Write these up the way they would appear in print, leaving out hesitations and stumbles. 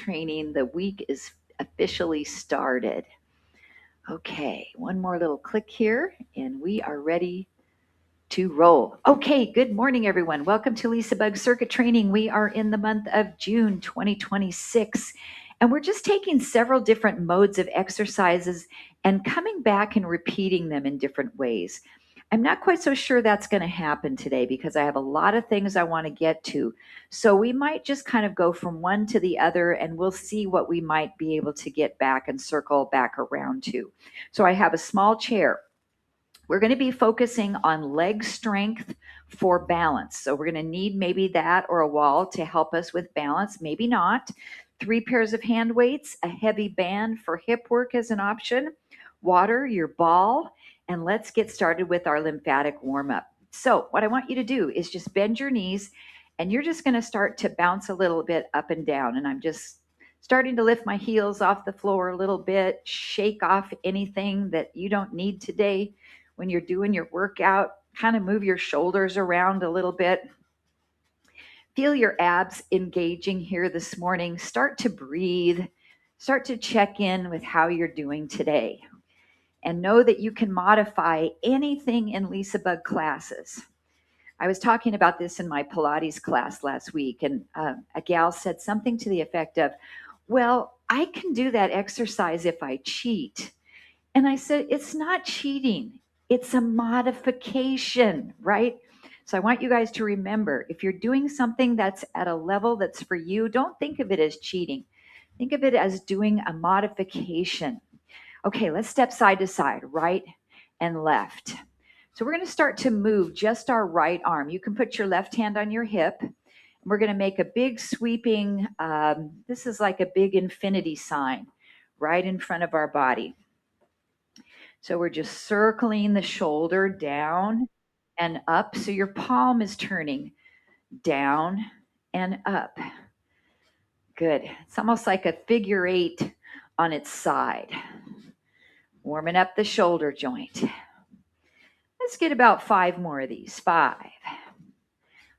training. The week is officially started. Okay, one more little click here, and we are ready to roll. Okay, good morning, everyone. Welcome to LisaBug Circuit Training. We are in the month of June 2026, and we're just taking several different modes of exercises and coming back and repeating them in different ways. I'm not quite so sure that's going to happen today because I have a lot of things I want to get to. So we might just kind of go from one to the other, and we'll see what we might be able to get back and circle back around to. So I have a small chair. We're going to be focusing on leg strength for balance. So we're going to need maybe that or a wall to help us with balance, maybe not. 3 pairs of hand weights, a heavy band for hip work as an option, water, your ball, and let's get started with our lymphatic warm-up. So what I want you to do is just bend your knees, and you're just going to start to bounce a little bit up and down. And I'm just starting to lift my heels off the floor a little bit, shake off anything that you don't need today. When you're doing your workout, kind of move your shoulders around a little bit. Feel your abs engaging here this morning. Start to breathe. Start to check in with how you're doing today. And know that you can modify anything in LisaBug classes. I was talking about this in my Pilates class last week, and a gal said something to the effect of, well, I can do that exercise if I cheat. And I said, it's not cheating. It's a modification, right? So I want you guys to remember, if you're doing something that's at a level that's for you, don't think of it as cheating. Think of it as doing a modification. Okay, let's step side to side, right and left. So we're going to start to move just our right arm. You can put your left hand on your hip. We're going to make a big sweeping, this is like a big infinity sign right in front of our body. So we're just circling the shoulder down and up. So your palm is turning down and up. Good. It's almost like a figure 8 on its side. Warming up the shoulder joint. Let's get about 5 more of these. 5,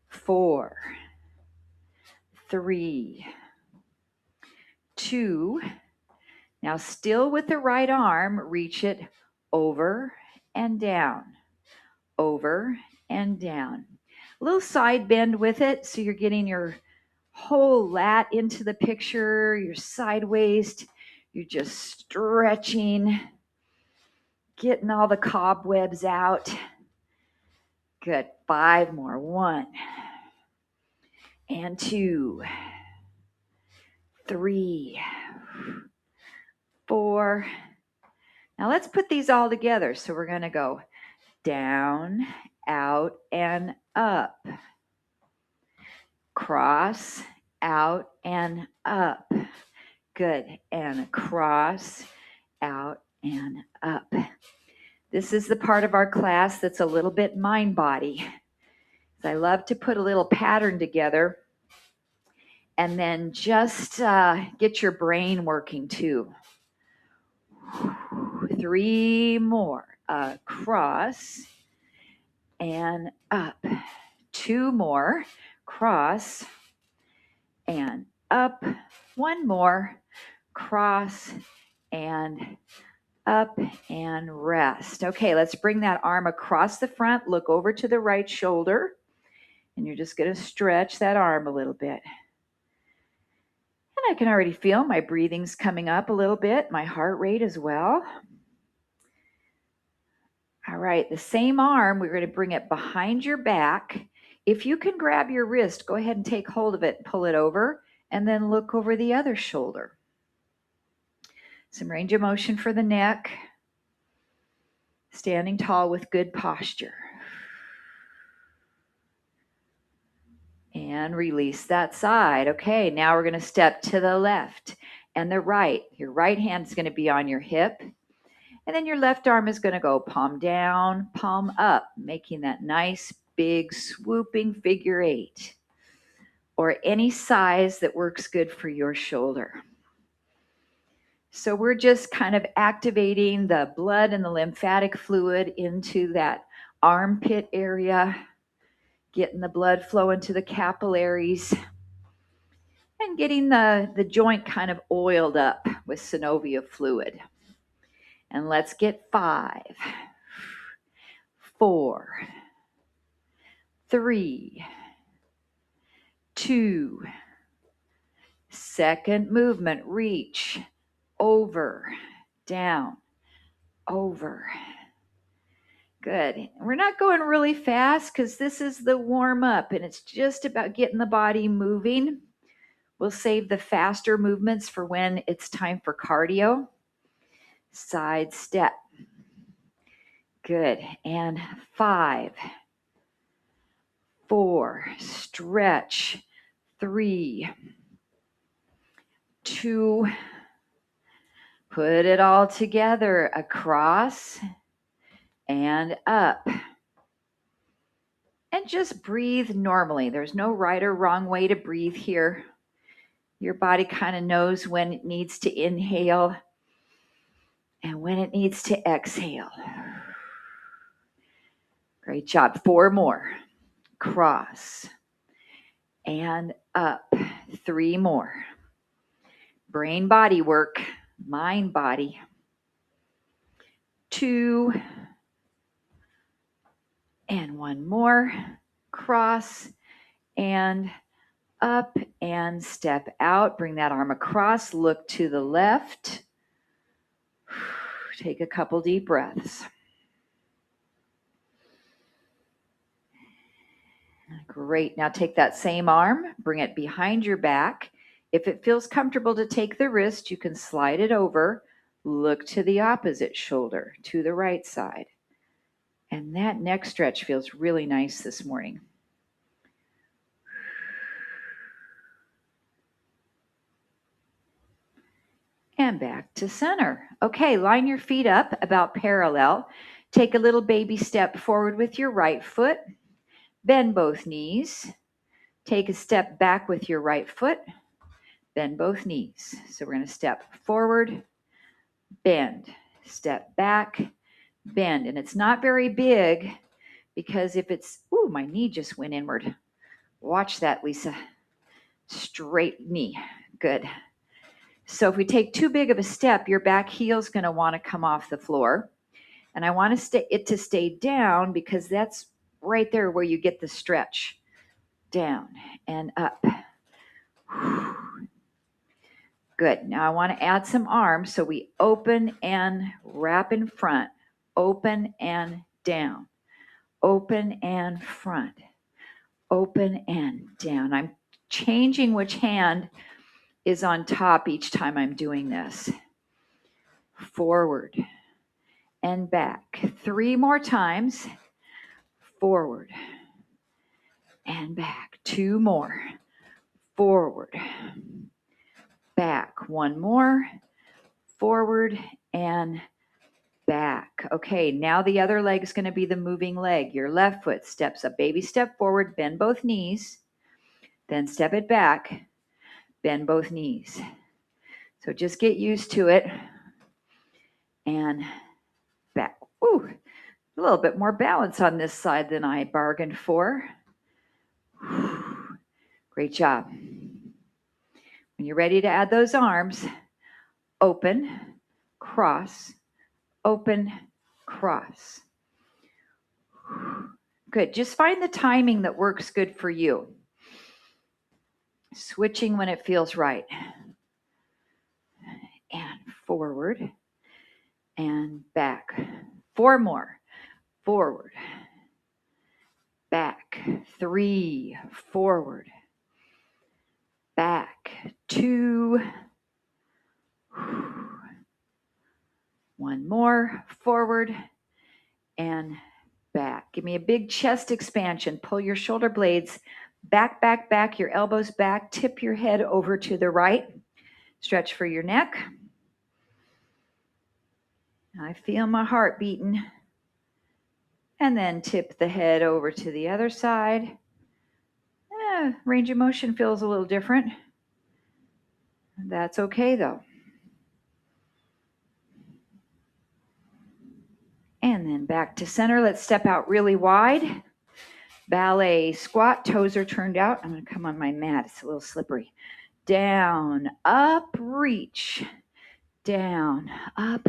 4, 3, 2. Now still with the right arm, reach it over and down, over and down. A little side bend with it, so you're getting your whole lat into the picture, your side waist. You're just stretching, getting all the cobwebs out. Good. 5 more. 1 and 2, 3, 4. Now let's put these all together. So we're going to go down, out, and up. Cross, out, and up. Good. And across, out, and up. This is the part of our class that's a little bit mind-body. I love to put a little pattern together and then just get your brain working too. 3 more. Across and up. 2 more. Cross and up. 1 more. Cross and up and rest. Okay, let's bring that arm across the front. Look over to the right shoulder. And you're just going to stretch that arm a little bit. And I can already feel my breathing's coming up a little bit, my heart rate as well. All right, the same arm, we're going to bring it behind your back. If you can grab your wrist, go ahead and take hold of it and pull it over, and then look over the other shoulder. Some range of motion for the neck. Standing tall with good posture. And release that side. Okay, now we're going to step to the left and the right. Your right hand is going to be on your hip. And then your left arm is going to go palm down, palm up, making that nice, big, swooping figure 8. Or any size that works good for your shoulder. So we're just kind of activating the blood and the lymphatic fluid into that armpit area. Getting the blood flowing to the capillaries. and getting the joint kind of oiled up with synovial fluid. And let's get 5, 4, 3, 2, second movement, reach, over, down, over. Good. We're not going really fast because this is the warm up and it's just about getting the body moving. We'll save the faster movements for when it's time for cardio. Side step. Good. And 5, 4, stretch, 3, 2, put it all together, across and up. And just breathe normally. There's no right or wrong way to breathe here. Your body kind of knows when it needs to inhale and when it needs to exhale. Great job. 4 more. Cross and up. 3 more. Brain body work, mind body. 2 and 1 more. Cross and up and step out. Bring that arm across. Look to the left. Take a couple deep breaths. Great. Now take that same arm, bring it behind your back. If it feels comfortable to take the wrist, you can slide it over. Look to the opposite shoulder, to the right side. And that neck stretch feels really nice this morning. And back to center. Okay, line your feet up about parallel. Take a little baby step forward with your right foot. Bend both knees. Take a step back with your right foot. Bend both knees. So we're going to step forward, bend, step back, bend. And it's not very big because if it's, ooh, my knee just went inward. Watch that, Lisa. Straight knee. Good. So if we take too big of a step, your back heel is going to want to come off the floor. And I want it to stay down because that's right there where you get the stretch. Down and up. Good. Now I want to add some arms. So we open and wrap in front. Open and down. Open and front. Open and down. I'm changing which hand is on top each time I'm doing this. Forward and back. 3 more times. Forward and back. 2 more. Forward, back. 1 more. Forward and back. Okay, now the other leg is going to be the moving leg. Your left foot steps up. Baby step forward, bend both knees. Then step it back, bend both knees. So just get used to it. And back. Ooh, a little bit more balance on this side than I bargained for. Great job. When you're ready to add those arms, open, cross, open, cross. Good. Just find the timing that works good for you. Switching when it feels right. And forward and back. 4 more. Forward, back. 3, forward, back. 2, 1 more. Forward and back. Give me a big chest expansion. Pull your shoulder blades back, back, back. Your elbows back. Tip your head over to the right. Stretch for your neck. I feel my heart beating. And then tip the head over to the other side. Range of motion feels a little different. That's okay though. And then back to center. Let's step out really wide. Ballet squat. Toes are turned out. I'm going to come on my mat. It's a little slippery. down, up, reach, down, up,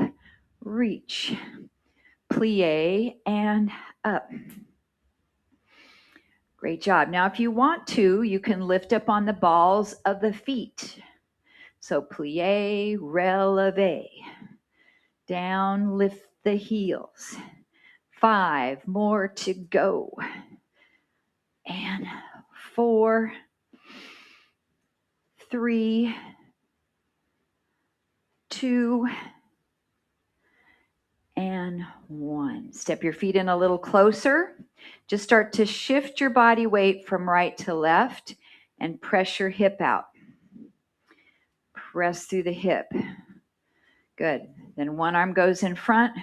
reach, plie, and up. Great job. Now, if you want to, you can lift up on the balls of the feet. So plie, releve. Down, lift the heels. 5 more to go. And 4, 3, 2, and 1. Step your feet in a little closer. Just start to shift your body weight from right to left and press your hip out. Press through the hip. Good. Then one arm goes in front,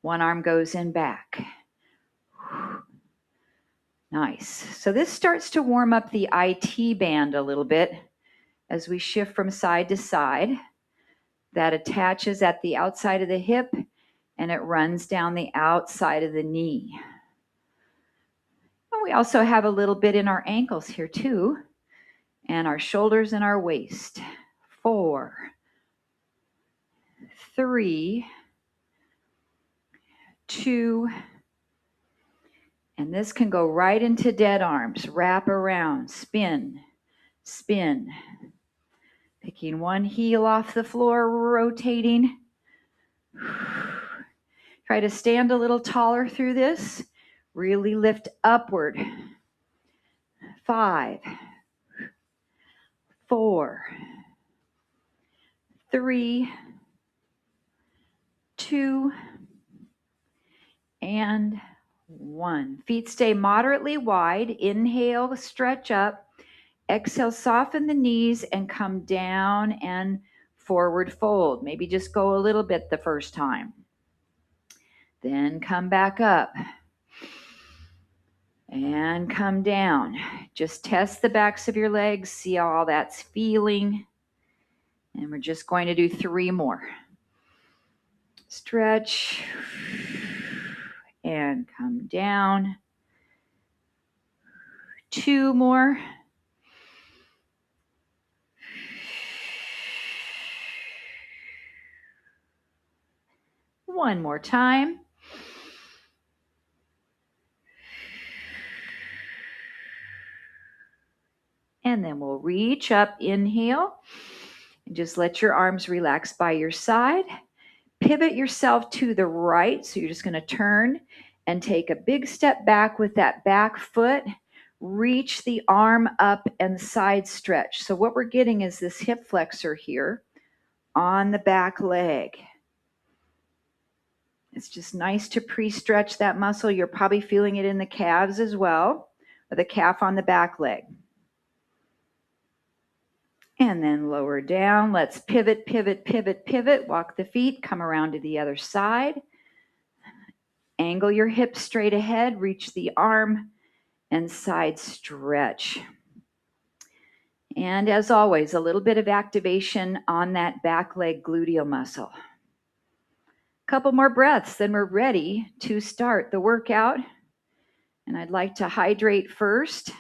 one arm goes in back. Nice. So this starts to warm up the IT band a little bit as we shift from side to side. That attaches at the outside of the hip and it runs down the outside of the knee. And we also have a little bit in our ankles here too, and our shoulders and our waist. 4, 3, 2, and this can go right into dead arms. Wrap around, spin, spin. Picking one heel off the floor, rotating. Try to stand a little taller through this. Really lift upward. 5, 4, 3, 2, and 1. Feet stay moderately wide. Inhale, stretch up. Exhale, soften the knees and come down and forward fold. Maybe just go a little bit the first time. Then come back up and come down. Just test the backs of your legs, see how all that's feeling. And we're just going to do 3 more. Stretch and come down. 2 more. One more time. And then we'll reach up, inhale, and just let your arms relax by your side. Pivot yourself to the right. So you're just going to turn and take a big step back with that back foot. Reach the arm up and side stretch. So what we're getting is this hip flexor here on the back leg. It's just nice to pre-stretch that muscle. You're probably feeling it in the calves as well, or the calf on the back leg. And then lower down. Let's pivot, pivot, pivot, pivot. Walk the feet, come around to the other side. Angle your hips straight ahead, reach the arm and side stretch. And as always, a little bit of activation on that back leg gluteal muscle. Couple more breaths, then we're ready to start the workout. And I'd like to hydrate first.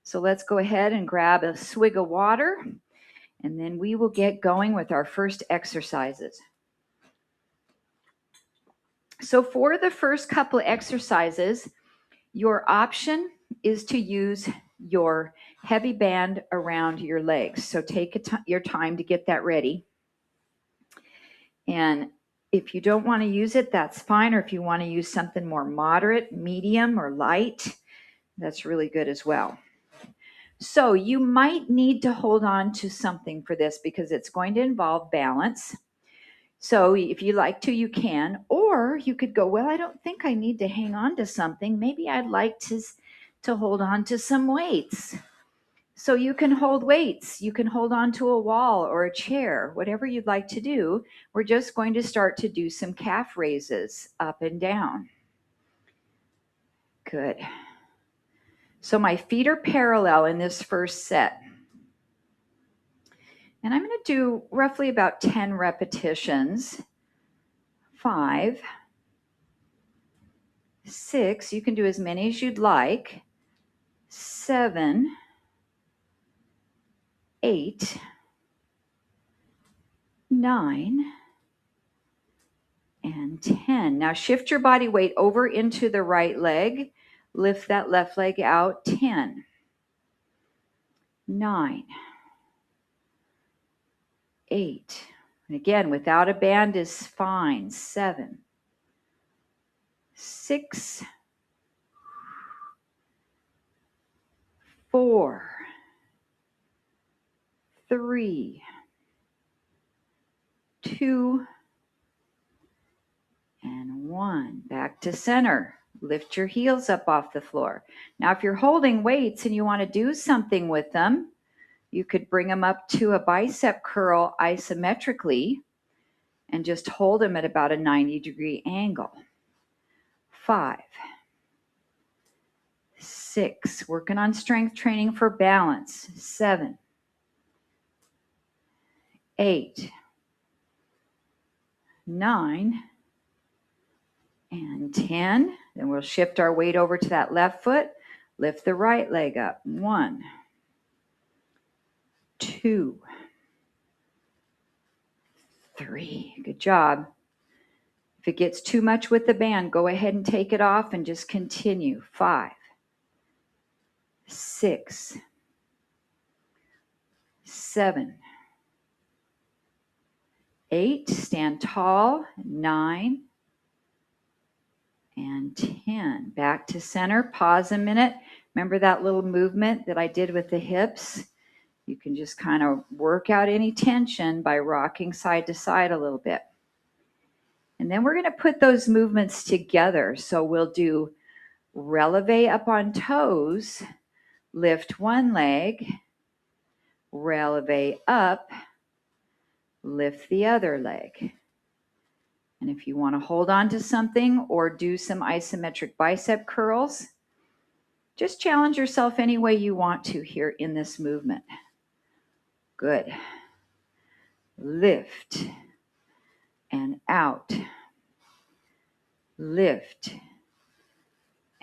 So let's go ahead and grab a swig of water, and then we will get going with our first exercises. So for the first couple of exercises, your option is to use your heavy band around your legs. So take your time to get that ready. And if you don't want to use it, that's fine. Or if you want to use something more moderate, medium, or light, that's really good as well. So you might need to hold on to something for this because it's going to involve balance. So if you like to, you can, or you could go, well, I don't think I need to hang on to something. Maybe I'd like to hold on to some weights. So you can hold weights. You can hold on to a wall or a chair, whatever you'd like to do. We're just going to start to do some calf raises up and down. Good. So my feet are parallel in this first set. And I'm going to do roughly about 10 repetitions. 5, 6, you can do as many as you'd like. 7, 8, 9, and 10. Now shift your body weight over into the right leg. Lift that left leg out. 10, 9, 8. And again, without a band is fine. 7, 6, 4, 3, 2, and 1. Back to center. Lift your heels up off the floor. Now, if you're holding weights and you want to do something with them, you could bring them up to a bicep curl isometrically and just hold them at about a 90-degree angle. 5, 6, working on strength training for balance. 7, 8, 9, and 10. Then we'll shift our weight over to that left foot. Lift the right leg up. 1, 2, 3. Good job. If it gets too much with the band, go ahead and take it off and just continue. 5, 6, 7, 8. Stand tall. 9, and 10. Back to center. Pause a minute. Remember that little movement that I did with the hips? You can just kind of work out any tension by rocking side to side a little bit. And then we're going to put those movements together. So we'll do releve up on toes, lift one leg, releve up, lift the other leg. And if you want to hold on to something or do some isometric bicep curls, just challenge yourself any way you want to here in this movement. Good. Lift and out. Lift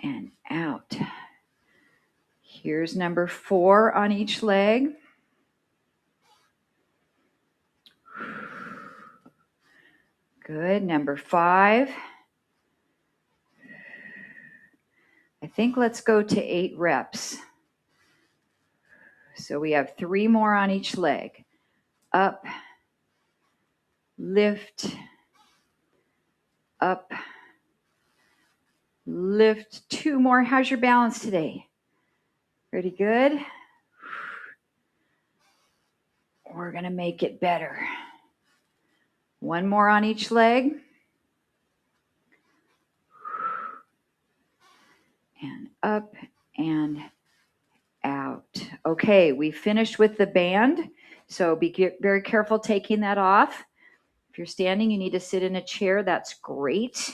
and out. Here's number 4 on each leg. Good. Number 5. I think let's go to 8 reps. So we have 3 more on each leg. Up, lift, up, lift. 2 more. How's your balance today? Pretty good. We're going to make it better. 1 more on each leg. And up and out. Okay, we finished with the band. So be very careful taking that off. If you're standing, you need to sit in a chair. That's great.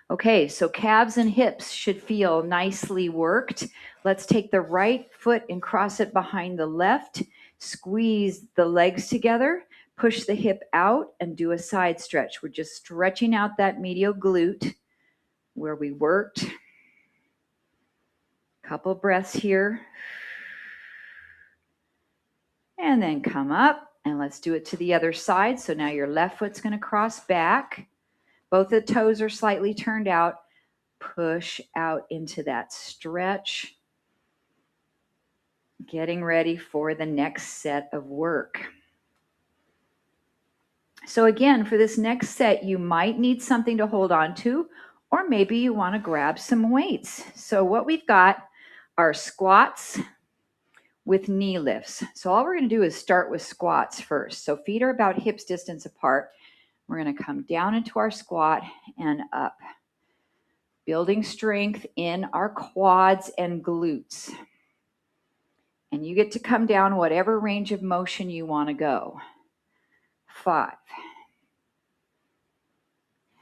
Okay, so calves and hips should feel nicely worked. Let's take the right foot and cross it behind the left. Squeeze the legs together. Push the hip out and do a side stretch. We're just stretching out that medial glute where we worked. Couple breaths here. And then come up and let's do it to the other side. So now your left foot's going to cross back. Both the toes are slightly turned out. Push out into that stretch. Getting ready for the next set of work. So again, for this next set, you might need something to hold on to, or maybe you want to grab some weights. So what we've got are squats with knee lifts. So all we're going to do is start with squats first. So feet are about hips distance apart. We're going to come down into our squat and up, building strength in our quads and glutes. And you get to come down whatever range of motion you want to go. 5,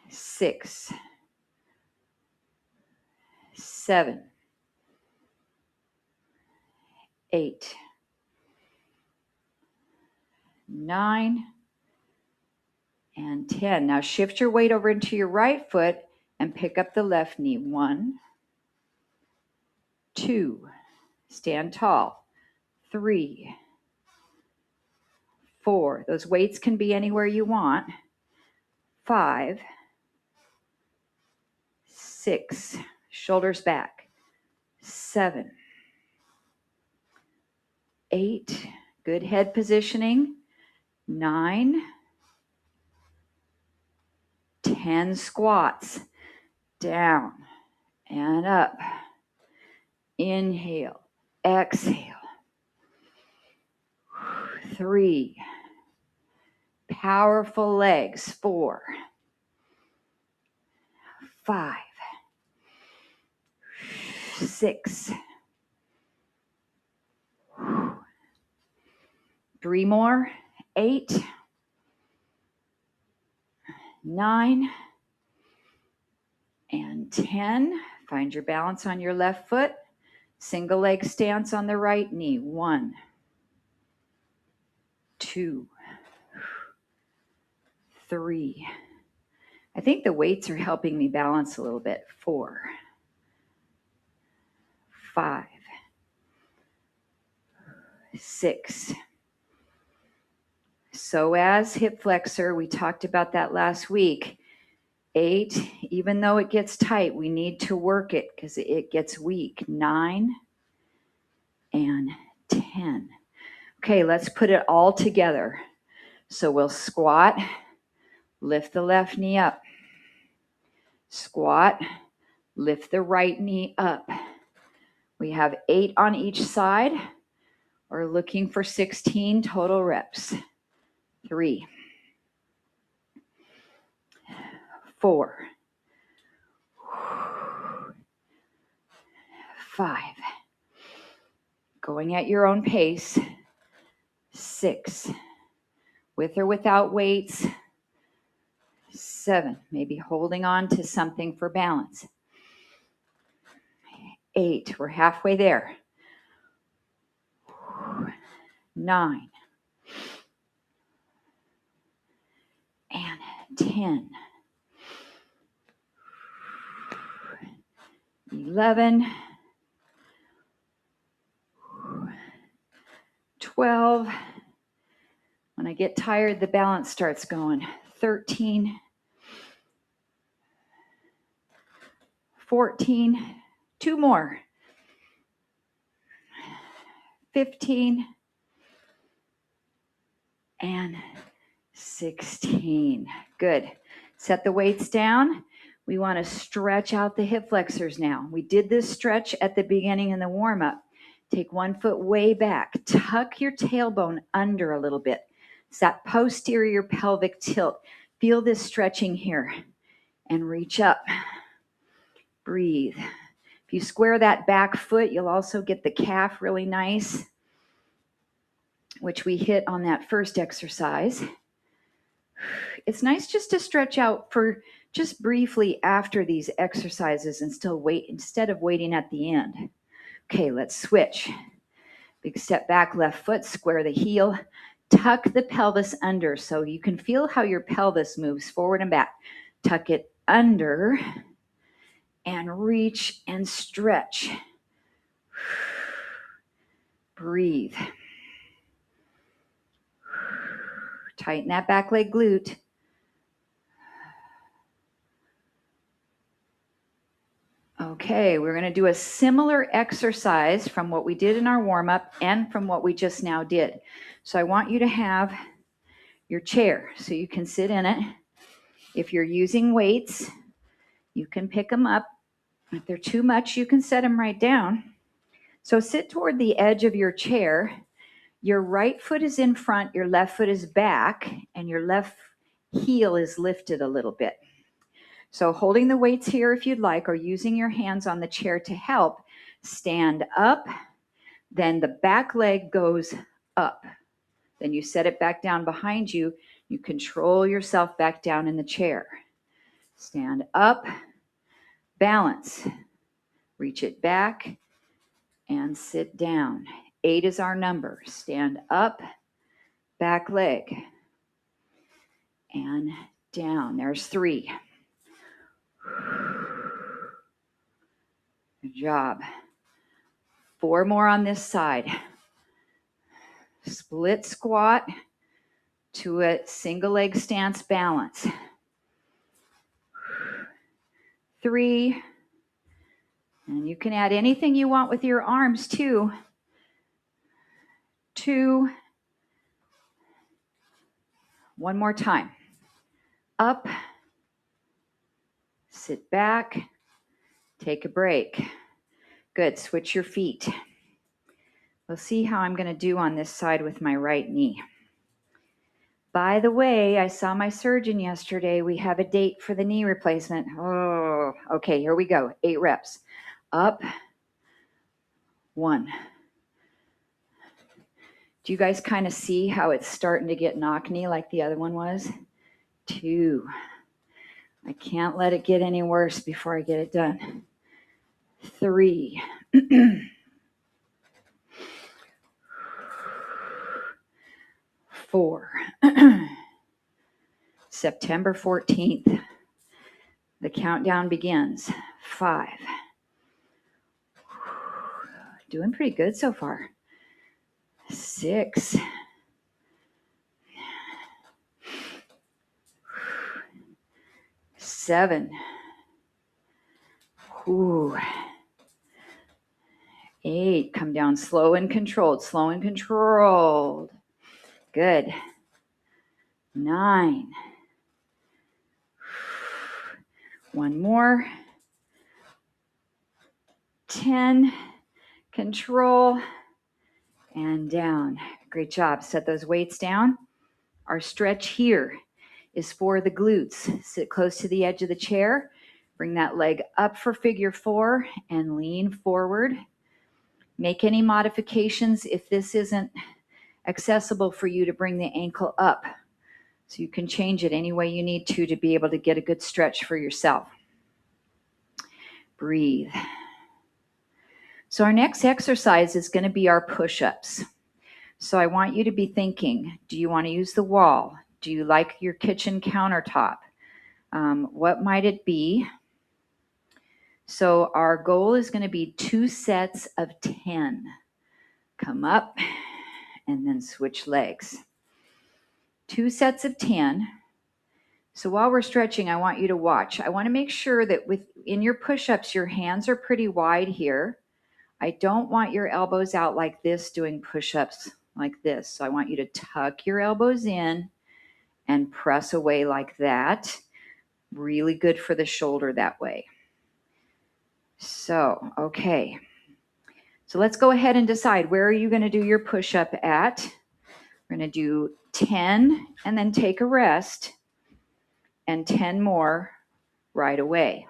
6, 7, 8, 9, and 10. Now shift your weight over into your right foot and pick up the left knee. 1, 2, stand tall. 3, 4. Those weights can be anywhere you want. 5, 6. Shoulders back. 7, 8. Good head positioning. 9, 10 squats. Down and up. Inhale. Exhale. 3. Powerful legs. 4, 5, 6. 3 more. 8, 9, and 10. Find your balance on your left foot. Single leg stance on the right knee. 1, 2, 3. I think the weights are helping me balance a little bit. 4, 5, 6. Psoas hip flexor, we talked about that last week. 8, even though it gets tight, we need to work it because it gets weak. 9 and 10. Okay, let's put it all together. So we'll squat, lift the left knee up. Squat, lift the right knee up. We have 8 on each side. We're looking for 16 total reps. 3, 4, 5. Going at your own pace. 6. With or without weights. 7. Maybe holding on to something for balance. 8. We're halfway there. 9. And 10. 11. 12. When I get tired, the balance starts going. 13. 14. 2 more. 15. And 16. Good. Set the weights down. We want to stretch out the hip flexors now. We did this stretch at the beginning in the warm-up. Take one foot way back. Tuck your tailbone under a little bit. It's that posterior pelvic tilt. Feel this stretching here. And reach up. Breathe. If you square that back foot, you'll also get the calf really nice, which we hit on that first exercise. It's nice just to stretch out for just briefly after these exercises and still wait instead of waiting at the end. Okay, let's switch. Big step back, left foot, square the heel, tuck the pelvis under so you can feel how your pelvis moves forward and back. Tuck it under and reach and stretch. Breathe. Tighten that back leg glute. Okay, we're going to do a similar exercise from what we did in our warm-up and from what we just now did. So I want you to have your chair so you can sit in it. If you're using weights, you can pick them up. If they're too much, you can set them right down. So sit toward the edge of your chair. Your right foot is in front, your left foot is back, and your left heel is lifted a little bit. So holding the weights here if you'd like, or using your hands on the chair to help, stand up, then the back leg goes up. Then you set it back down behind you. You control yourself back down in the chair. Stand up, balance, reach it back, and sit down. 8 is our number. Stand up, back leg, and down. There's 3. Good job. 4 more on this side. split squat to a single leg stance balance. 3, and you can add anything you want with your arms too. 2, one more time. Up, sit back, take a break. Good, switch your feet. We'll see how I'm going to do on this side with my right knee. By the way, I saw my surgeon yesterday. We have a date for the knee replacement. Oh, okay, here we go. 8 reps. Up, 1. Do you guys kind of see how it's starting to get knock-knee like the other one was? 2. I can't let it get any worse before I get it done. 3. 4. September 14th. The countdown begins. 5. Doing pretty good so far. 6. 7. 8. Come down slow and controlled. Slow and controlled. Good. 9. 1 more. 10. Control. And down. Great job. Set those weights down. Our stretch here is for the glutes. Sit close to the edge of the chair. Bring that leg up for figure 4 and lean forward. Make any modifications if this isn't accessible for you to bring the ankle up. So you can change it any way you need to be able to get a good stretch for yourself. Breathe. So our next exercise is going to be our push-ups. So I want you to be thinking, do you want to use the wall? Do you like your kitchen countertop? What might it be? So our goal is going to be 2 sets of 10. Come up and then switch legs. 2 sets of 10. So while we're stretching, I want you to watch. I want to make sure that in your push-ups, your hands are pretty wide here. I don't want your elbows out like this doing push-ups like this. So I want you to tuck your elbows in and press away like that. Really good for the shoulder that way. So, okay. So let's go ahead and decide, where are you going to do your push-up at? We're going to do 10 and then take a rest, and 10 more right away.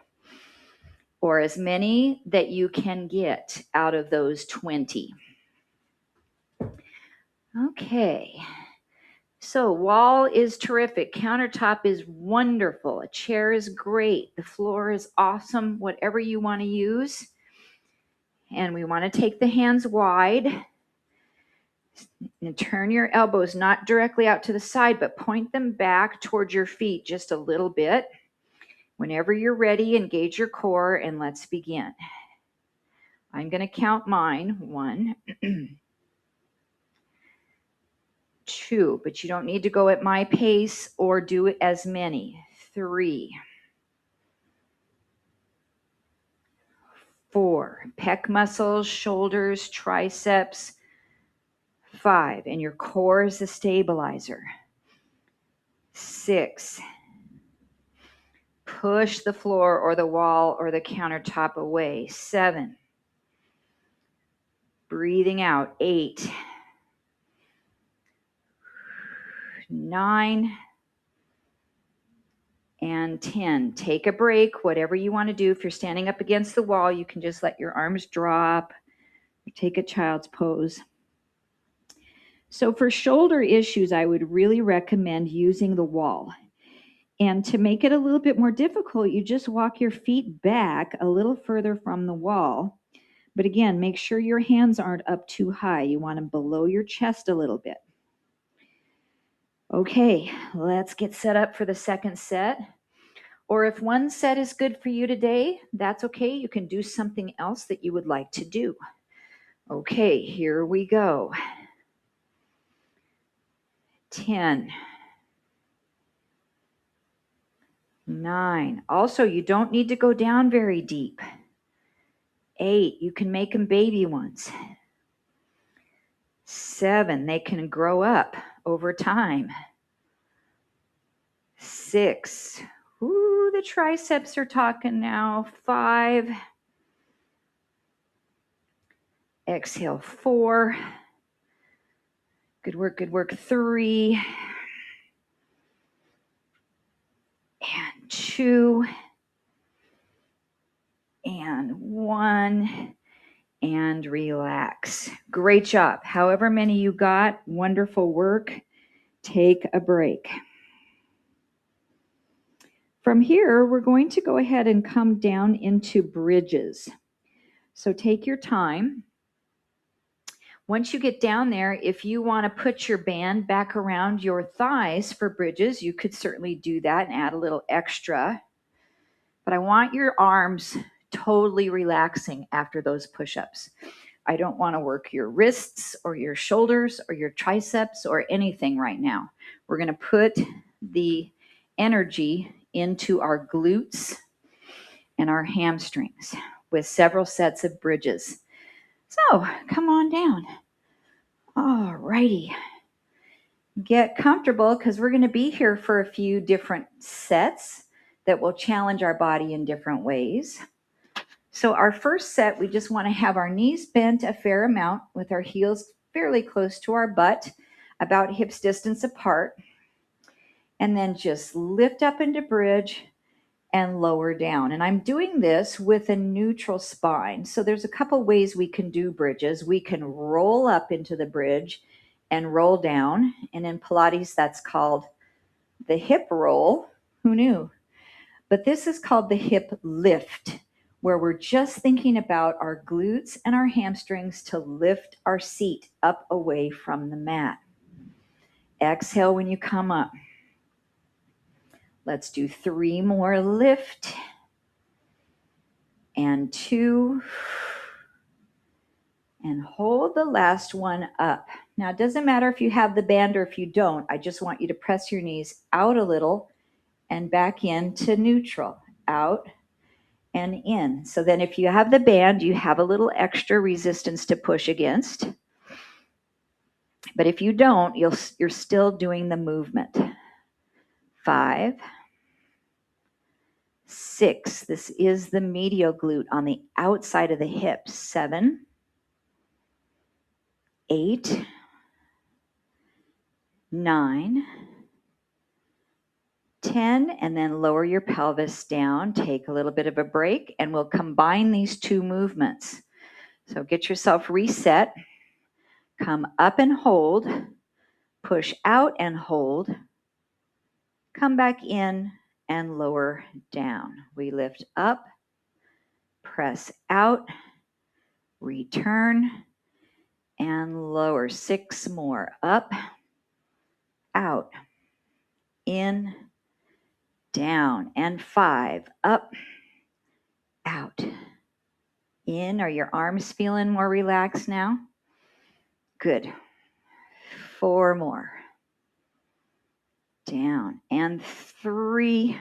Or as many that you can get out of those 20. Okay. So wall is terrific. Countertop is wonderful. A chair is great. The floor is awesome. Whatever you want to use. And we want to take the hands wide. And turn your elbows not directly out to the side, but point them back towards your feet just a little bit. Whenever you're ready, engage your core and let's begin. I'm going to count mine. 1, 2, but you don't need to go at my pace or do it as many. 3, 4, pec muscles, shoulders, triceps. 5, and your core is the stabilizer. 6, push the floor or the wall or the countertop away. 7, breathing out. 8, 9, and 10. Take a break, whatever you want to do. If you're standing up against the wall, you can just let your arms drop. Take a child's pose. So for shoulder issues, I would really recommend using the wall. And to make it a little bit more difficult, you just walk your feet back a little further from the wall. But again, make sure your hands aren't up too high. You want them below your chest a little bit. Okay, let's get set up for the second set. Or if one set is good for you today, that's okay. You can do something else that you would like to do. Okay, here we go. 10, 9. Also, you don't need to go down very deep. 8, you can make them baby ones. 7, they can grow up over time. 6, ooh, the triceps are talking now. 5, exhale. 4, good work, good work. 3, and 2, and 1, and relax. Great job. However many you got, wonderful work. Take a break. From here, we're going to go ahead and come down into bridges. So take your time. Once you get down there, if you want to put your band back around your thighs for bridges, you could certainly do that and add a little extra. But I want your arms totally relaxing after those push-ups. I don't want to work your wrists or your shoulders or your triceps or anything right now. We're going to put the energy into our glutes and our hamstrings with several sets of bridges. So come on down. All righty. Get comfortable because we're going to be here for a few different sets that will challenge our body in different ways. So our first set, we just want to have our knees bent a fair amount with our heels fairly close to our butt, about hips distance apart. And then just lift up into bridge and lower down. And I'm doing this with a neutral spine. So there's a couple ways we can do bridges. We can roll up into the bridge and roll down. And in Pilates, that's called the hip roll. Who knew? But this is called the hip lift, where we're just thinking about our glutes and our hamstrings to lift our seat up away from the mat. Exhale when you come up. Let's do 3 more. Lift. And 2. And hold the last one up. Now, it doesn't matter if you have the band or if you don't. I just want you to press your knees out a little and back into neutral. Out and in. So then if you have the band, you have a little extra resistance to push against. But if you don't, you're still doing the movement. 5, 6. This is the medial glute on the outside of the hips. 7, 8, 9, 10, and then lower your pelvis down. Take a little bit of a break, and we'll combine these 2 movements. So get yourself reset. Come up and hold. Push out and hold. Come back in and lower down. We lift up, press out, return, and lower. 6 more. Up, out, in, down, and 5. Up, out, in. Are your arms feeling more relaxed now? Good. 4 more. Down, and 3,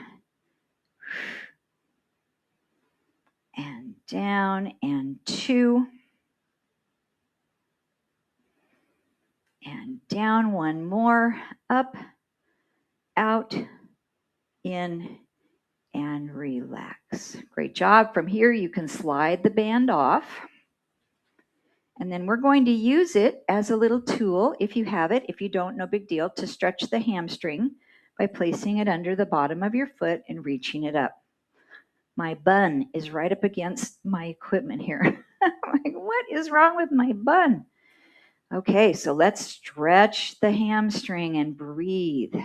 and down, and 2, and down. 1 more. Up, out, in, and relax. Great job. From here, you can slide the band off. And then we're going to use it as a little tool, if you have it. If you don't, no big deal, to stretch the hamstring by placing it under the bottom of your foot and reaching it up. My bun is right up against my equipment here. I'm like, what is wrong with my bun? Okay, so let's stretch the hamstring and breathe.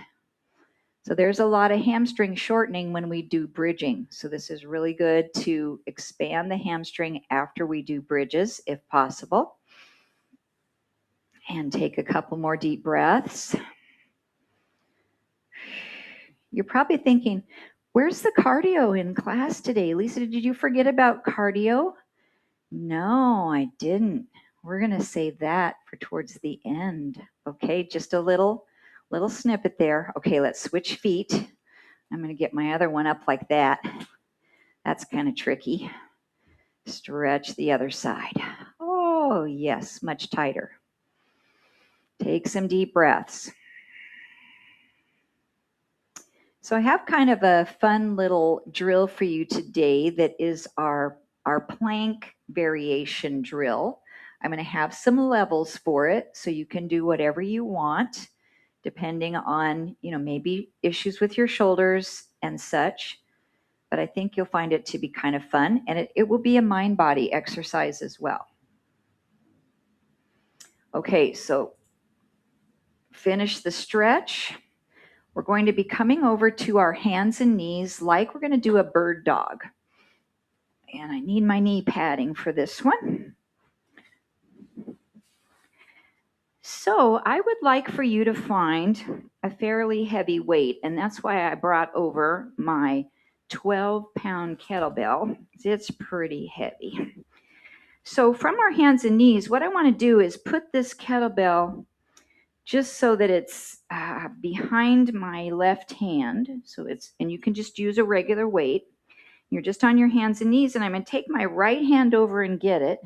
So there's a lot of hamstring shortening when we do bridging. So this is really good to expand the hamstring after we do bridges, if possible. And take a couple more deep breaths. You're probably thinking, where's the cardio in class today? Lisa, did you forget about cardio? No, I didn't. We're going to save that for towards the end. Okay, just a little Little snippet there. Okay, let's switch feet. I'm going to get my other one up like that. That's kind of tricky. Stretch the other side. Oh, yes, much tighter. Take some deep breaths. So I have kind of a fun little drill for you today that is our plank variation drill. I'm going to have some levels for it so you can do whatever you want depending on, maybe issues with your shoulders and such. But I think you'll find it to be kind of fun, and it will be a mind-body exercise as well. Okay, so finish the stretch. We're going to be coming over to our hands and knees like we're going to do a bird dog. And I need my knee padding for this one. So I would like for you to find a fairly heavy weight, and that's why I brought over my 12-pound kettlebell. It's pretty heavy. So from our hands and knees, what I want to do is put this kettlebell just so that it's behind my left hand. And you can just use a regular weight. You're just on your hands and knees, and I'm going to take my right hand over and get it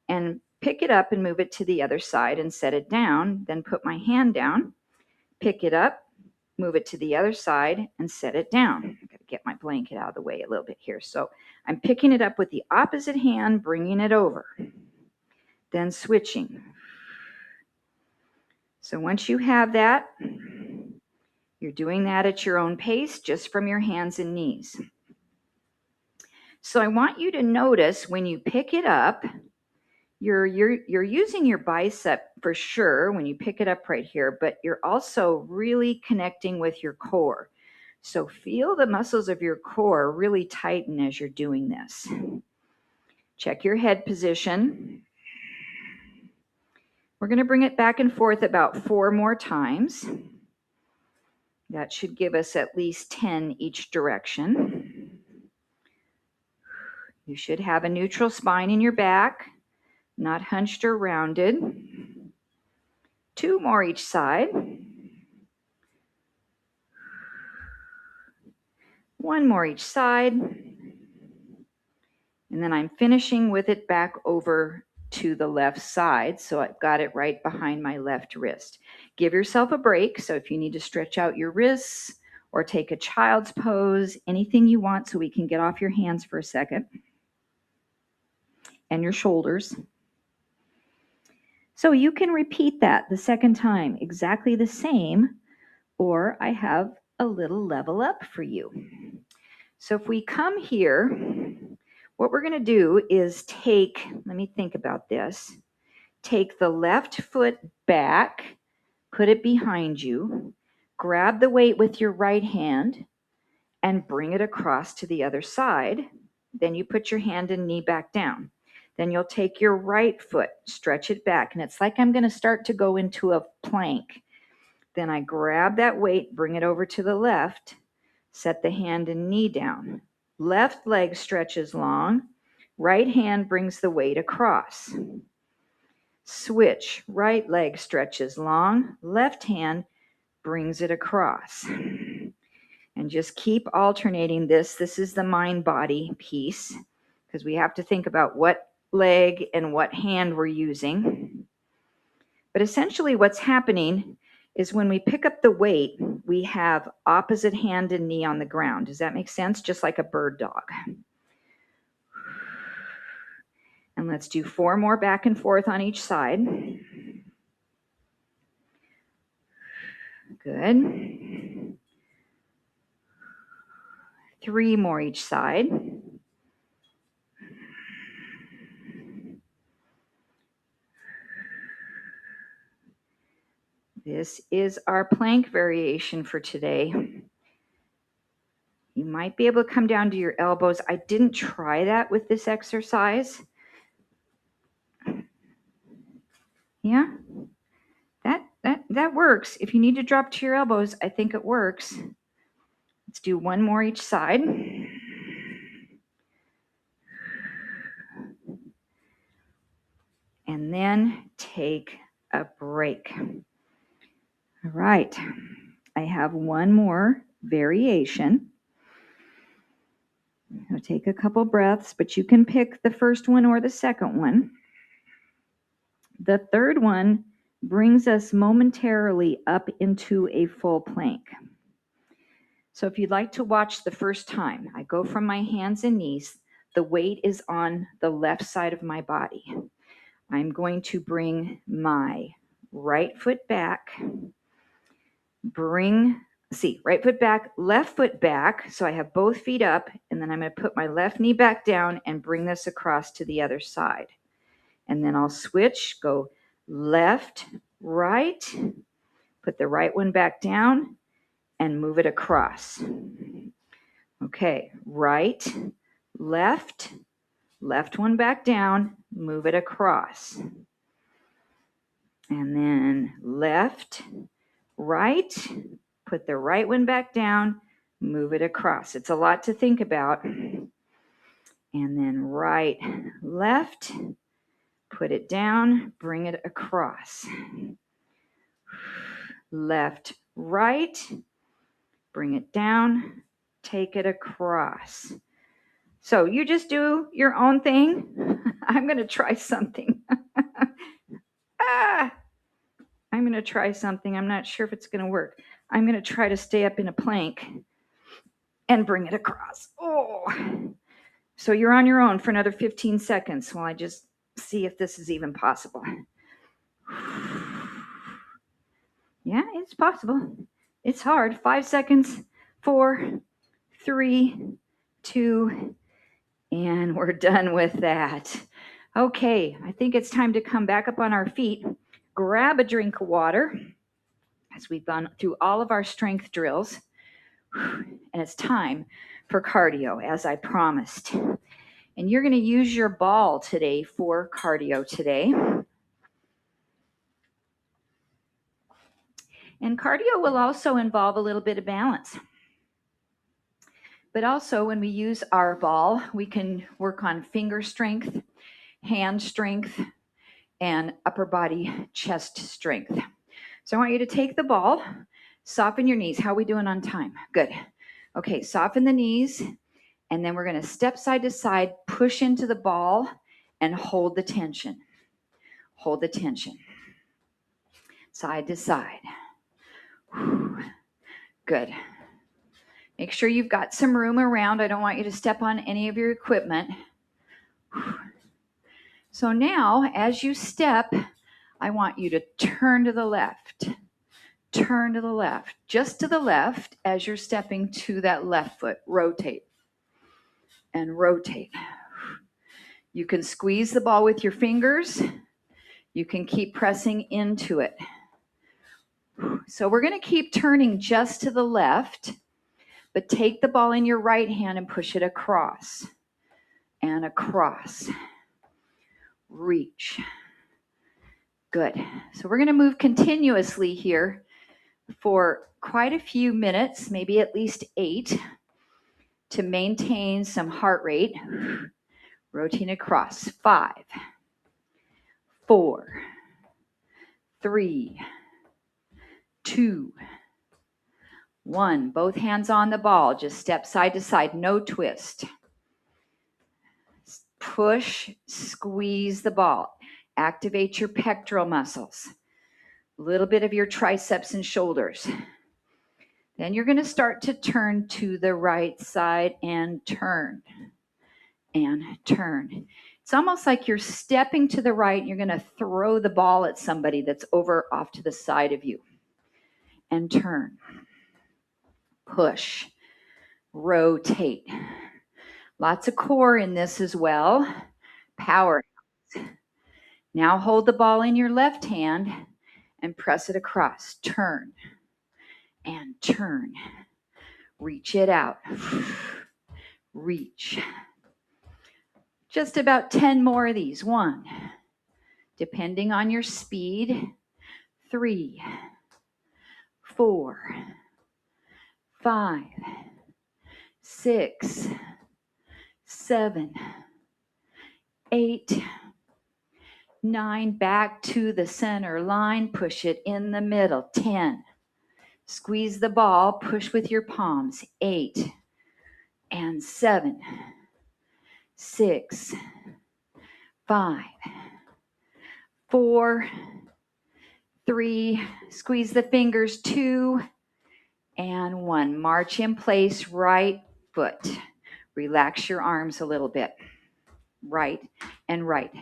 and pick it up and move it to the other side and set it down. Then put my hand down, pick it up, move it to the other side and set it down. I've got to get my blanket out of the way a little bit here. So I'm picking it up with the opposite hand, bringing it over, then switching. So once you have that, you're doing that at your own pace, just from your hands and knees. So I want you to notice when you pick it up, you're using your bicep for sure when you pick it up right here, but you're also really connecting with your core. So feel the muscles of your core really tighten as you're doing this. Check your head position. We're going to bring it back and forth about 4 more times. That should give us at least 10 each direction. You should have a neutral spine in your back, not hunched or rounded. 2 more each side. 1 more each side. And then I'm finishing with it back over to the left side. So I've got it right behind my left wrist. Give yourself a break. So if you need to stretch out your wrists or take a child's pose, anything you want so we can get off your hands for a second and your shoulders. So you can repeat that the second time, exactly the same, or I have a little level up for you. So if we come here, what we're going to do is let me think about this, take the left foot back, put it behind you, grab the weight with your right hand, and bring it across to the other side. Then you put your hand and knee back down. Then you'll take your right foot, stretch it back, and it's like I'm going to start to go into a plank. Then I grab that weight, bring it over to the left, set the hand and knee down. Left leg stretches long, right hand brings the weight across. Switch, right leg stretches long, left hand brings it across. And just keep alternating this. This is the mind-body piece, because we have to think about what leg and what hand we're using. But essentially what's happening is when we pick up the weight, we have opposite hand and knee on the ground. Does that make sense? Just like a bird dog. And let's do 4 more back and forth on each side. Good. 3 more each side. This is our plank variation for today. You might be able to come down to your elbows. I didn't try that with this exercise. Yeah, that works. If you need to drop to your elbows, I think it works. Let's do 1 more each side. And then take a break. All right. I have one more variation. I'll take a couple breaths, but you can pick the first one or the second one. The third one brings us momentarily up into a full plank. So if you'd like to watch the first time, I go from my hands and knees. The weight is on the left side of my body. I'm going to bring my right foot back, right foot back, left foot back. So I have both feet up, and then I'm going to put my left knee back down and bring this across to the other side. And then I'll switch, go left, right, put the right one back down and move it across. Okay, right, left, left one back down, move it across. And then left, right, put the right one back down, move it across. It's a lot to think about. And then right, left, put it down, bring it across. Left, right, bring it down, take it across. So you just do your own thing. I'm going to try something. I'm going to try something. I'm not sure if it's going to work. I'm going to try to stay up in a plank and bring it across. Oh. So you're on your own for another 15 seconds while I just see if this is even possible. Yeah, it's possible. It's hard. 5 seconds. 4, 3, 2, and we're done with that. Okay, I think it's time to come back up on our feet, grab a drink of water as we've gone through all of our strength drills. And it's time for cardio, as I promised. And you're going to use your ball today for cardio today. And cardio will also involve a little bit of balance. But also when we use our ball, we can work on finger strength, hand strength, and upper body chest strength. So I want you to take the ball, soften your knees. How are we doing on time? Good. Okay, soften the knees, and then we're going to step side to side, push into the ball, and hold the tension. Hold the tension. Side to side. Good. Make sure you've got some room around. I don't want you to step on any of your equipment. So now, as you step, I want you to turn to the left. Turn to the left. Just to the left as you're stepping to that left foot. Rotate. And rotate. You can squeeze the ball with your fingers. You can keep pressing into it. So we're going to keep turning just to the left, but take the ball in your right hand and push it across. And across. Reach. Good. So we're going to move continuously here for quite a few minutes, maybe at least 8, to maintain some heart rate. Rotating across. 5, 4, 3, 2, 1. Both hands on the ball. Just step side to side. No twist. Push, squeeze the ball. Activate your pectoral muscles. A little bit of your triceps and shoulders. Then you're going to start to turn to the right side and turn. And turn. It's almost like you're stepping to the right and you're going to throw the ball at somebody that's over off to the side of you. And turn. Push. Rotate. Lots of core in this as well. Power. Now hold the ball in your left hand and press it across. Turn. And turn. Reach it out. Reach. Just about 10 more of these. 1. Depending on your speed. 3, 4, 5, 6, 7, 8, 9. Back to the center line. Push it in the middle. 10. Squeeze the ball, push with your palms. 8 and 7, 6, 5, 4, 3, squeeze the fingers, 2 and 1. March in place, right foot. Relax your arms a little bit. Right and right.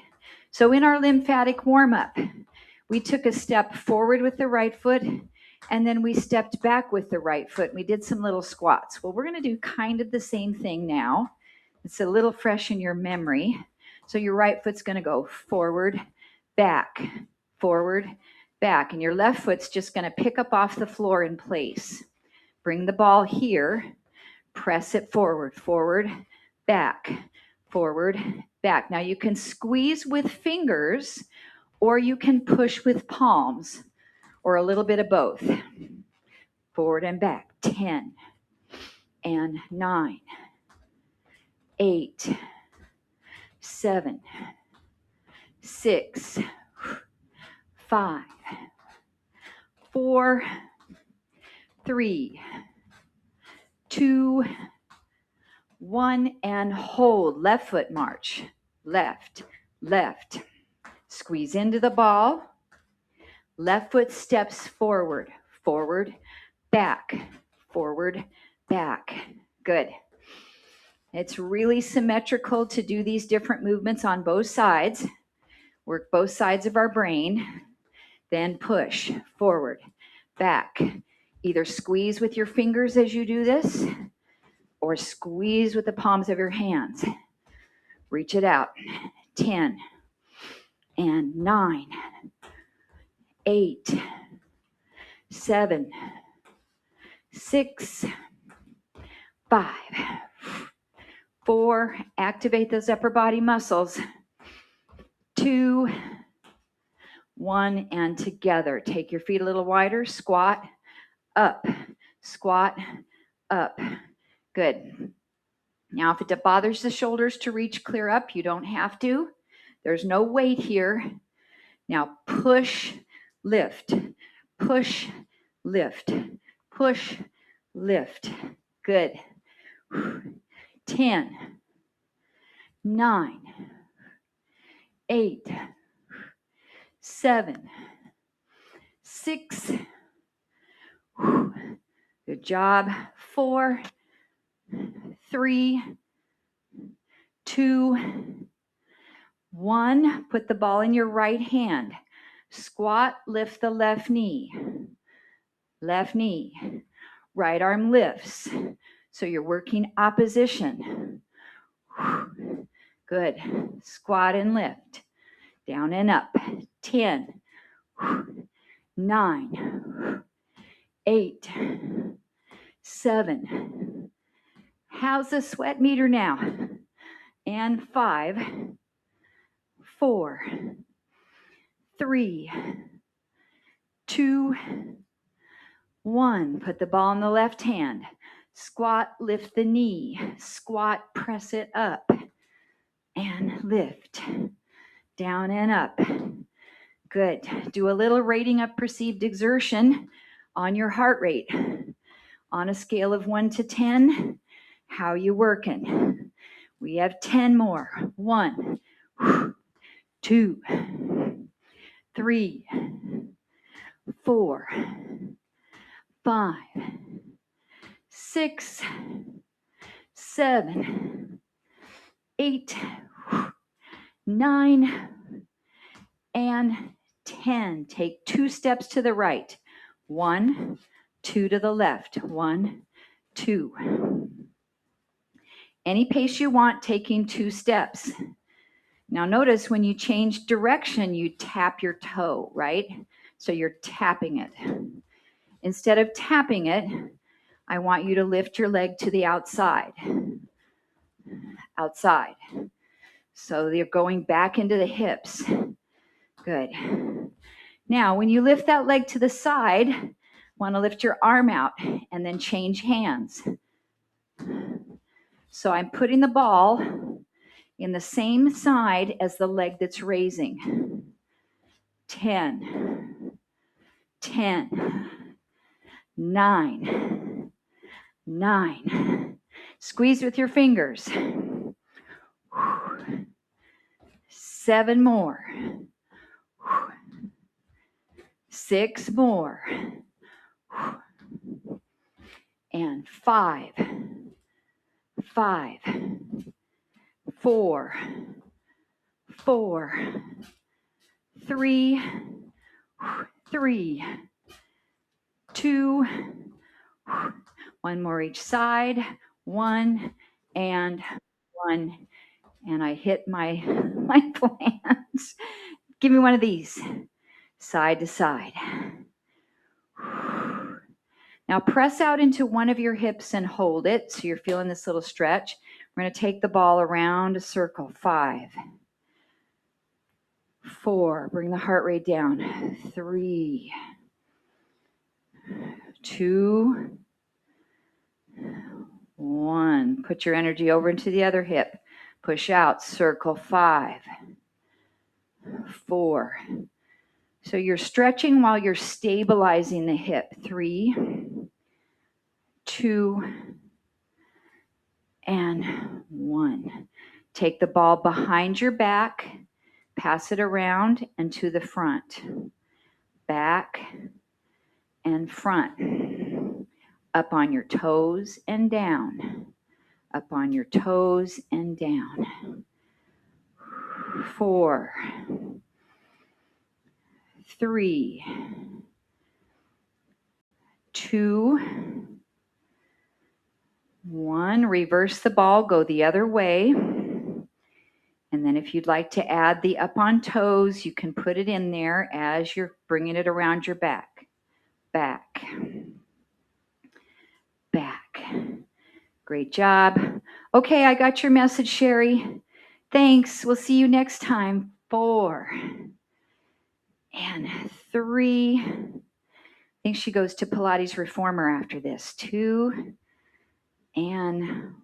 So in our lymphatic warm-up, we took a step forward with the right foot, and then we stepped back with the right foot. We did some little squats. Well, we're going to do kind of the same thing now. It's a little fresh in your memory. So your right foot's going to go forward, back, and your left foot's just going to pick up off the floor in place. Bring the ball here, press it forward, back, back. Now you can squeeze with fingers, or you can push with palms, or a little bit of both. Forward and back. 10 and 9, 8, 7, 6, 5, 4, 3, 2, 1, and hold. Left foot march. Left, left. Squeeze into the ball. Left foot steps forward, back, back. Good. It's really symmetrical to do these different movements on both sides. Work both sides of our brain. Then push forward, back. Either squeeze with your fingers as you do this, or squeeze with the palms of your hands. Reach it out. 10 and 9, 8, 7, 6, 5, 4, activate those upper body muscles. 2, 1, and together. Take your feet a little wider, squat, up, up. Good. Now, if it bothers the shoulders to reach clear up, you don't have to. There's no weight here. Now, push, lift, push, lift, push, lift. Good. 10, 9, 8, 7, 6. Good job. 4, 3, 2, 1. Put the ball in your right hand. Squat, lift the left knee. Left knee. Right arm lifts. So you're working opposition. Good. Squat and lift. Down and up. 10, 9, 8, 7. How's the sweat meter now? And 5, 4, 3, 2, 1. Put the ball in the left hand. Squat, lift the knee. Squat, press it up. And lift. Down and up. Good. Do a little rating of perceived exertion on your heart rate. On a scale of 1 to 10, how you working? We have 10 more. 1, 2, 3, 4, 5, 6, 7, 8, 9, and 10. Take 2 steps to the right. 1, 2 to the left. 1, 2. Any pace you want, taking 2 steps. Now notice when you change direction, you tap your toe, right? So you're tapping it. Instead of tapping it, I want you to lift your leg to the outside. Outside. So you're going back into the hips. Good. Now, when you lift that leg to the side, want to lift your arm out and then change hands. So I'm putting the ball in the same side as the leg that's raising. 10, 10, 9, 9. Squeeze with your fingers. 7 more. 6 more. And 5, 5, 4, 4, 3, 3, 2, 1 more each side, 1 and 1. And I hit my plants. Give me one of these, side to side. Now press out into one of your hips and hold it so you're feeling this little stretch. We're going to take the ball around a circle. 5, 4, bring the heart rate down. 3, 2, 1. Put your energy over into the other hip. Push out, circle. 5, 4. So you're stretching while you're stabilizing the hip. 3, 2, and 1. Take the ball behind your back, pass it around and to the front. Back and front. Up on your toes and down. Up on your toes and down. 4, 3, 2, 1. Reverse the ball, go the other way. And then if you'd like to add the up on toes, you can put it in there as you're bringing it around your back. Back. Back. Great job. Okay, I got your message, Sherry. Thanks. We'll see you next time. 4 and 3. I think she goes to Pilates Reformer after this. 2 and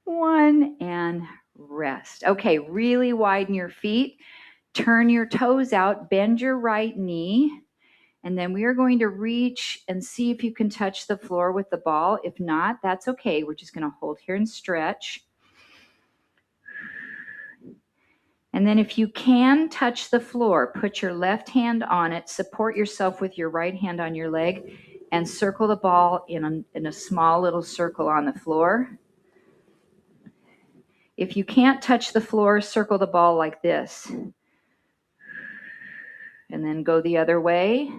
1 and rest. Okay, really widen your feet. Turn your toes out. Bend your right knee. And then we are going to reach and see if you can touch the floor with the ball. If not, that's okay. We're just going to hold here and stretch. And then if you can touch the floor, put your left hand on it, support yourself with your right hand on your leg, and circle the ball in a small little circle on the floor. If you can't touch the floor, circle the ball like this. And then go the other way.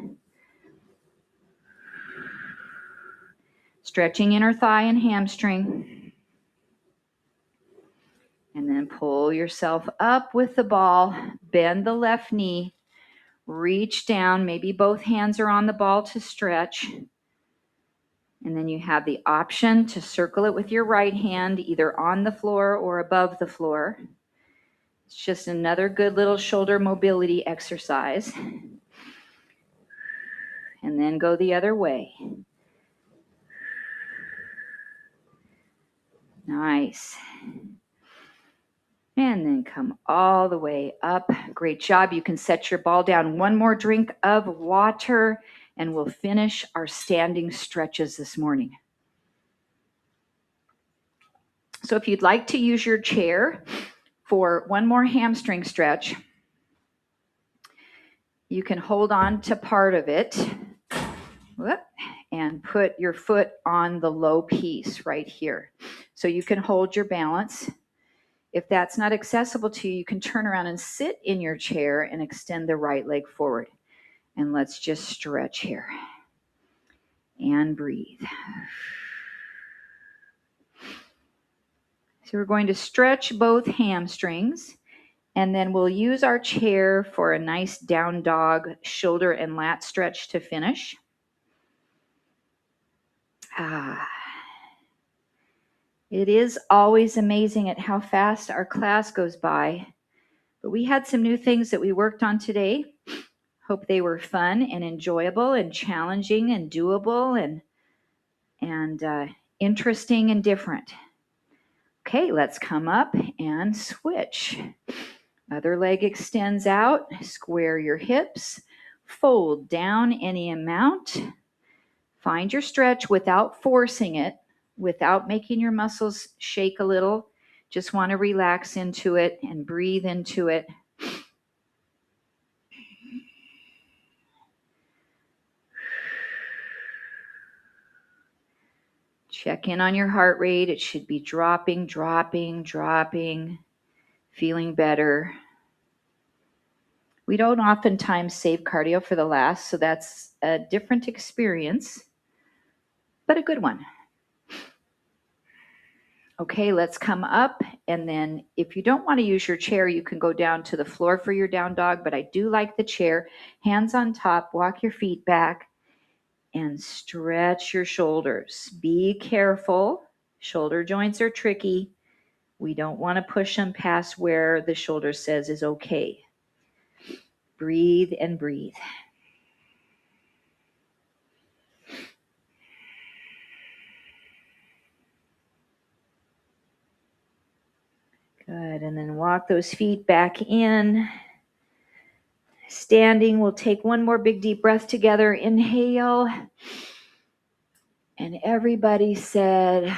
Stretching inner thigh and hamstring. And then pull yourself up with the ball. Bend the left knee. Reach down. Maybe both hands are on the ball to stretch. And then you have the option to circle it with your right hand, either on the floor or above the floor. It's just another good little shoulder mobility exercise. And then go the other way. Nice. And then come all the way up. Great job. You can set your ball down. One more drink of water, and we'll finish our standing stretches this morning. So if you'd like to use your chair for one more hamstring stretch, you can hold on to part of it and put your foot on the low piece right here. So you can hold your balance. If that's not accessible to you, you can turn around and sit in your chair and extend the right leg forward. And let's just stretch here. And breathe. So we're going to stretch both hamstrings, and then we'll use our chair for a nice down dog shoulder and lat stretch to finish. It is always amazing at how fast our class goes by, but we had some new things that we worked on today. Hope they were fun and enjoyable and challenging and doable and interesting and different. Okay, let's come up and switch. Other leg extends out. Square your hips. Fold down any amount. Find your stretch without forcing it, without making your muscles shake a little. Just want to relax into it and breathe into it. Check in on your heart rate. It should be dropping, dropping, dropping, feeling better. We don't oftentimes save cardio for the last, so that's a different experience, but a good one. Okay, let's come up, and then if you don't want to use your chair, you can go down to the floor for your down dog, but I do like the chair. Hands on top, walk your feet back, and stretch your shoulders. Be careful. Shoulder joints are tricky. We don't want to push them past where the shoulder says is okay. Breathe and breathe. Good, and then walk those feet back in. Standing, we'll take one more big deep breath together. Inhale. And everybody said,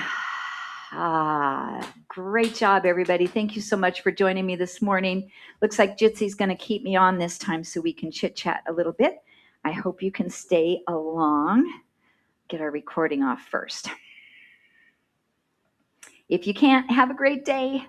great job, everybody. Thank you so much for joining me this morning. Looks like Jitsy's going to keep me on this time so we can chit-chat a little bit. I hope you can stay along. Get our recording off first. If you can't, have a great day.